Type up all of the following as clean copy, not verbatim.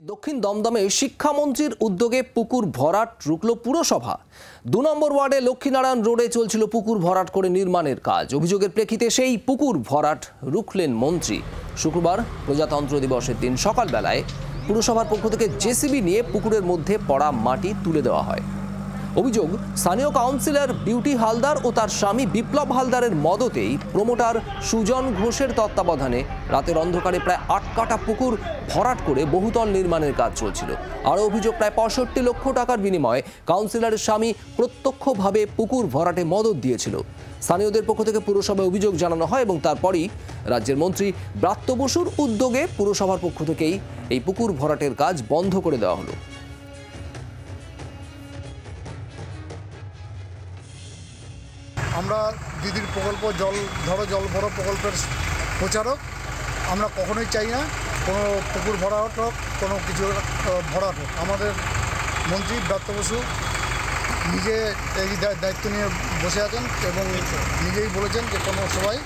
দক্ষিণ দমদমে শিক্ষামন্ত্রীর উদ্যোগে পুকুর ভরাট রুখল পুরসভা। ২ নম্বর ওয়ার্ডে লক্ষ্মীনারায়ণ রোডে চলছিল পুকুর ভরাট করে নির্মাণের কাজ। অভিযোগের প্রেক্ষিতে সেই পুকুর ভরাট রুখলেন মন্ত্রী। শুক্রবার প্রজাতন্ত্র দিবসের দিন সকালবেলায় পুরসভার পক্ষ থেকে জেসিবি নিয়ে পুকুরের মধ্যে পড়া মাটি তুলে দেওয়া হয়। অভিযোগ, স্থানীয় কাউন্সিলর বিউটি হালদার ও তার স্বামী বিপ্লব হালদারের মদতেই প্রমোটার সুজন ঘোষের তত্ত্বাবধানে রাতের অন্ধকারে প্রায় ৮ কাঠা পুকুর ভরাট করে বহুতল নির্মাণের কাজ চলছিল। আরও অভিযোগ, প্রায় ৬৫ লক্ষ টাকার বিনিময়ে কাউন্সিলরের স্বামী প্রত্যক্ষভাবে পুকুর ভরাটে মদত দিয়েছিল। স্থানীয়দের পক্ষ থেকে পুরসভায় অভিযোগ জানানো হয় এবং তারপরই রাজ্যের মন্ত্রী ব্রাত্য বসুর উদ্যোগে পুরসভার পক্ষ থেকেই এই পুকুর ভরাটের কাজ বন্ধ করে দেওয়া হলো। আমরা দিদির প্রকল্প জল ভরো প্রকল্পের প্রচারক। আমরা কখনোই চাই না কোনো পুকুর ভরাট হোক, কোনো কিছু ভরাট হোক। আমাদের মন্ত্রী ব্রাত্য বসু নিজে এই দায়িত্ব নিয়ে বসে আছেন এবং নিজেই বলেছেন যে কোনো সবাই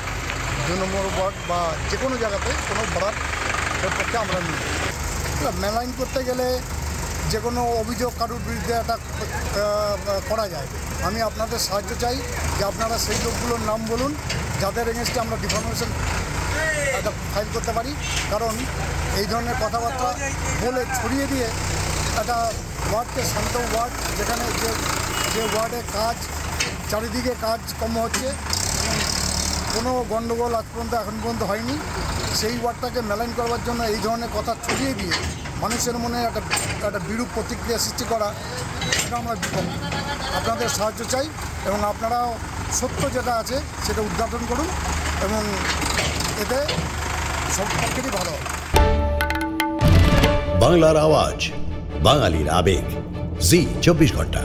২ নম্বর ওয়ার্ড বা যে কোনো জায়গাতে কোনো ভরাটের পক্ষে আমরা নিই। মেলাইন করতে গেলে যে কোনো অভিযোগ কারোর বিরুদ্ধে একটা করা যায়। আমি আপনাদের সাহায্য চাই যে আপনারা সেই লোকগুলোর নাম বলুন যাদের এগেনস্টে আমরা ডিফরমেশন একটা ফাইল করতে পারি। কারণ এই ধরনের কথাবার্তা বলে ছড়িয়ে দিয়ে একটা ওয়ার্ডকে শান্ত ওয়ার্ড, যেখানে যে ওয়ার্ডে কাজ চারিদিকে কাজ কম হচ্ছে, কোনো গণ্ডগোল আজ পর্যন্ত এখন পর্যন্ত হয়নি, সেই ওয়ার্ডটাকে মেলাইন করবার জন্য এই ধরনের কথা ছড়িয়ে দিয়ে মানুষের মনে একটা বিরূপ প্রতিক্রিয়া সৃষ্টি করা, এটা আমরা বিপক্ষে। আপনাদের সাহায্য চাই এবং আপনারাও সত্য যেটা আছে সেটা উদ্ঘাটন করুন এবং এতে সব পক্ষেরই ভালো হবে। বাংলার আওয়াজ, বাঙালির আবেগ, জি 24 ঘন্টা।